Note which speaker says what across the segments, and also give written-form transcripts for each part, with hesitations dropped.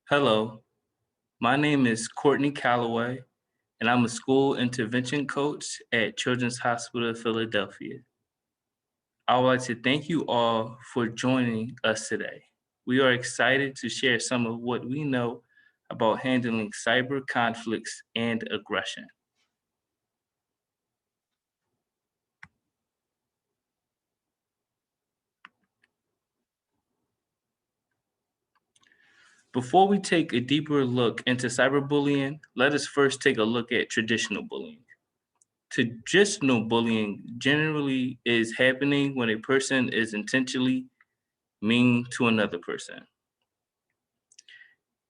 Speaker 1: Hello, my name is Courtney Calloway, and I'm a school intervention coach at Children's Hospital of Philadelphia. I would like to thank you all for joining us today. We are excited to share some of what we know about handling cyber conflicts and aggression. Before we take a deeper look into cyberbullying, let us first take a look at traditional bullying. Traditional bullying generally is happening when a person is intentionally mean to another person.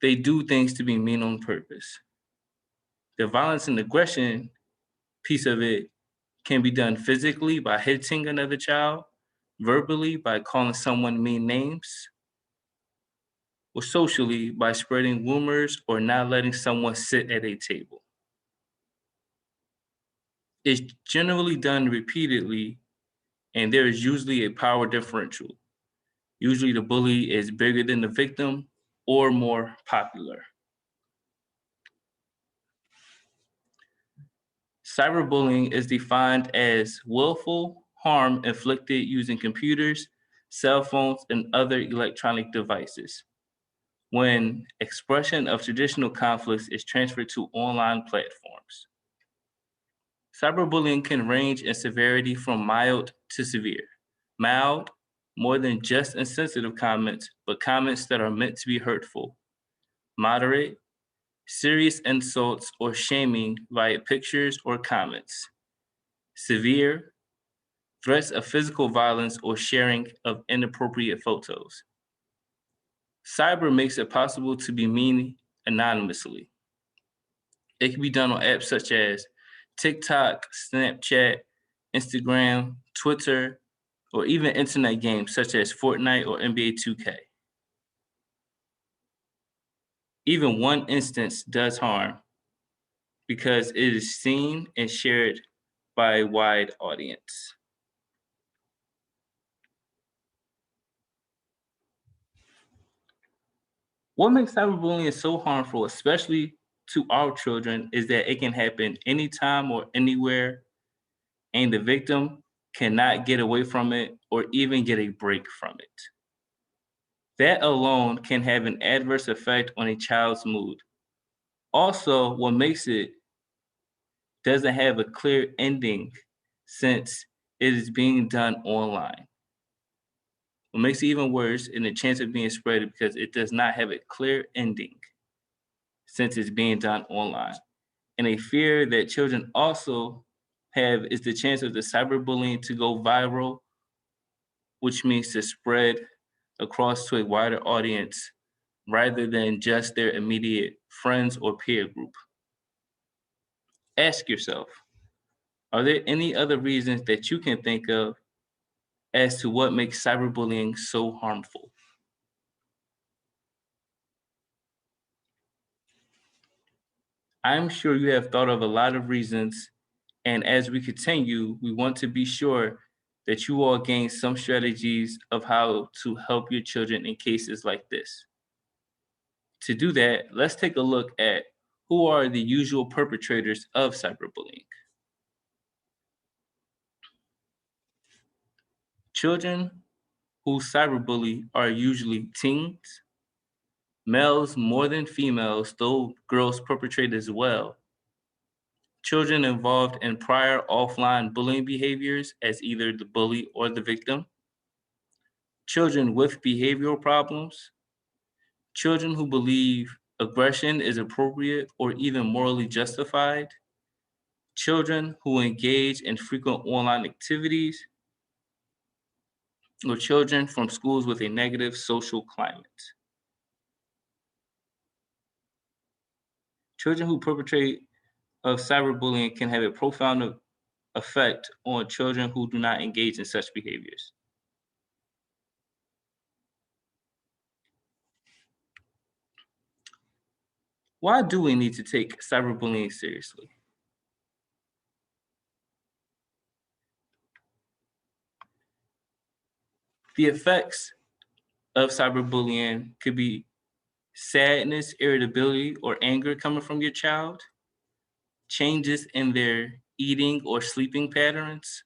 Speaker 1: They do things to be mean on purpose. The violence and aggression piece of it can be done physically by hitting another child, verbally by calling someone mean names, or socially by spreading rumors or not letting someone sit at a table. It's generally done repeatedly, and there is usually a power differential. Usually, the bully is bigger than the victim or more popular. Cyberbullying is defined as willful harm inflicted using computers, cell phones, and other electronic devices when expression of traditional conflicts is transferred to online platforms. Cyberbullying can range in severity from mild to severe. Mild, more than just insensitive comments, but comments that are meant to be hurtful. Moderate, serious insults or shaming via pictures or comments. Severe, threats of physical violence or sharing of inappropriate photos. Cyber makes it possible to be mean anonymously. It can be done on apps such as TikTok, Snapchat, Instagram, Twitter, or even internet games such as Fortnite or NBA 2K. Even one instance does harm because it is seen and shared by a wide audience. What makes cyberbullying so harmful, especially to our children, is that it can happen anytime or anywhere, and the victim cannot get away from it or even get a break from it. That alone can have an adverse effect on a child's mood. Also, what makes it doesn't have a clear ending since it is being done online. What makes it even worse in the chance of being spread because it does not have a clear ending since it's being done online. And a fear that children also have is the chance of the cyberbullying to go viral, which means to spread across to a wider audience rather than just their immediate friends or peer group. Ask yourself, are there any other reasons that you can think of as to what makes cyberbullying so harmful? I'm sure you have thought of a lot of reasons, and as we continue, we want to be sure that you all gain some strategies of how to help your children in cases like this. To do that, let's take a look at who are the usual perpetrators of cyberbullying. Children who cyberbully are usually teens, males more than females, though girls perpetrate as well. Children involved in prior offline bullying behaviors as either the bully or the victim. Children with behavioral problems. Children who believe aggression is appropriate or even morally justified. Children who engage in frequent online activities. Or children from schools with a negative social climate. Children who perpetrate of cyberbullying can have a profound effect on children who do not engage in such behaviors. Why do we need to take cyberbullying seriously? The effects of cyberbullying could be sadness, irritability, or anger coming from your child, changes in their eating or sleeping patterns,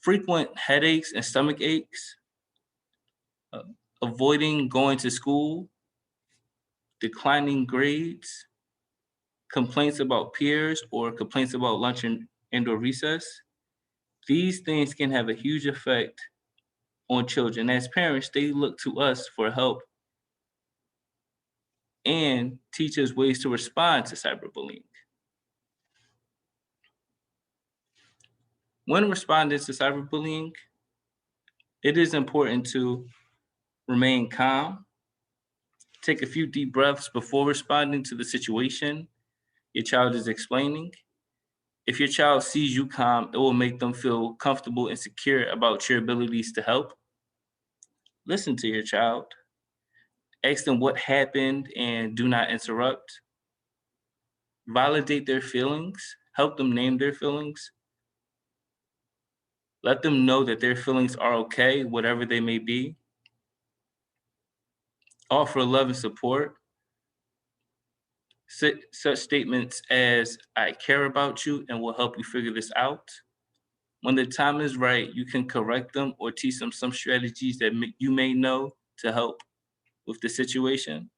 Speaker 1: frequent headaches and stomach aches, uh, avoiding going to school, declining grades, complaints about peers, or complaints about lunch and or recess. These things can have a huge effect on children. As parents, they look to us for help and teach us ways to respond to cyberbullying. When responding to cyberbullying, it is important to remain calm, take a few deep breaths before responding to the situation your child is explaining. If your child sees you calm, it will make them feel comfortable and secure about your abilities to help. Listen to your child, ask them what happened and do not interrupt. Validate their feelings, help them name their feelings. Let them know that their feelings are okay, whatever they may be. Offer love and support. Such statements as, I care about you and will help you figure this out. When the time is right, you can correct them or teach them some strategies that you may know to help with the situation.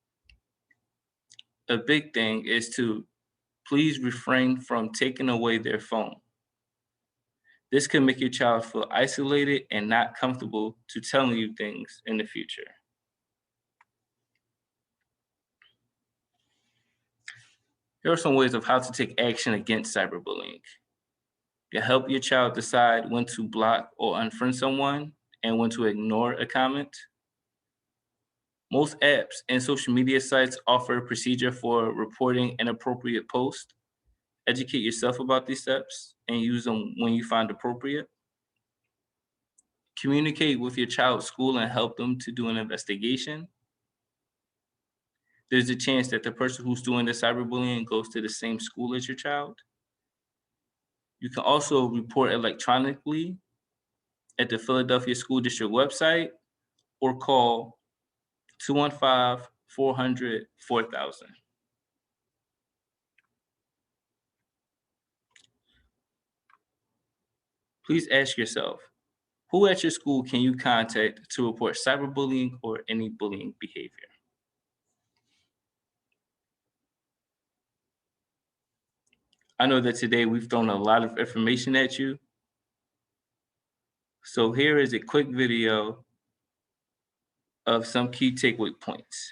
Speaker 1: A big thing is to please refrain from taking away their phone. This can make your child feel isolated and not comfortable to telling you things in the future. Here are some ways of how to take action against cyberbullying. You help your child decide when to block or unfriend someone and when to ignore a comment. Most apps and social media sites offer a procedure for reporting inappropriate posts. Educate yourself about these steps and use them when you find appropriate. Communicate with your child's school and help them to do an investigation. There's a chance that the person who's doing the cyberbullying goes to the same school as your child. You can also report electronically at the Philadelphia School District website or call 215 400 4000. Please ask yourself, who at your school can you contact to report cyberbullying or any bullying behavior? I know that today we've thrown a lot of information at you. So here is a quick video of some key takeaway points.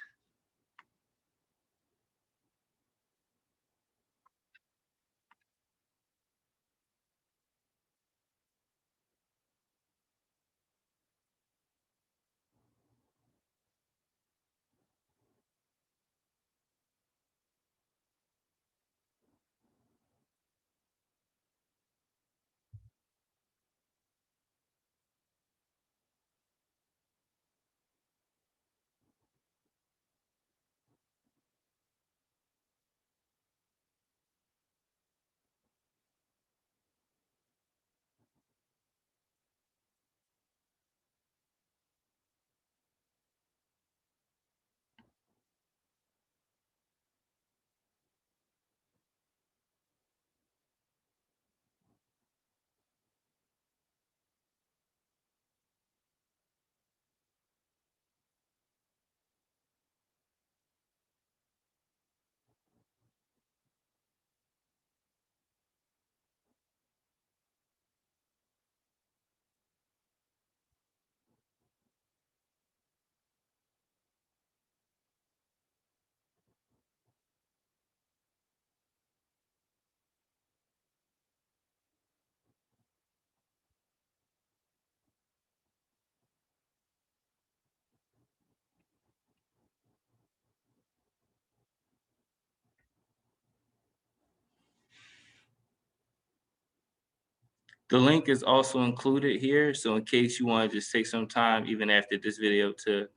Speaker 1: The link is also included here. So in case you want to just take some time, even after this video, to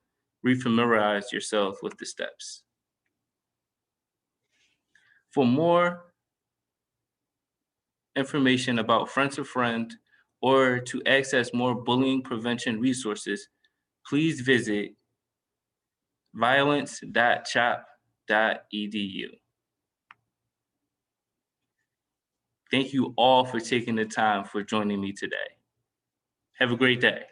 Speaker 1: refamiliarize yourself with the steps. For more information about Friend to Friend or to access more bullying prevention resources, please visit violence.chop.edu. Thank you all for taking the time for joining me today. Have a great day.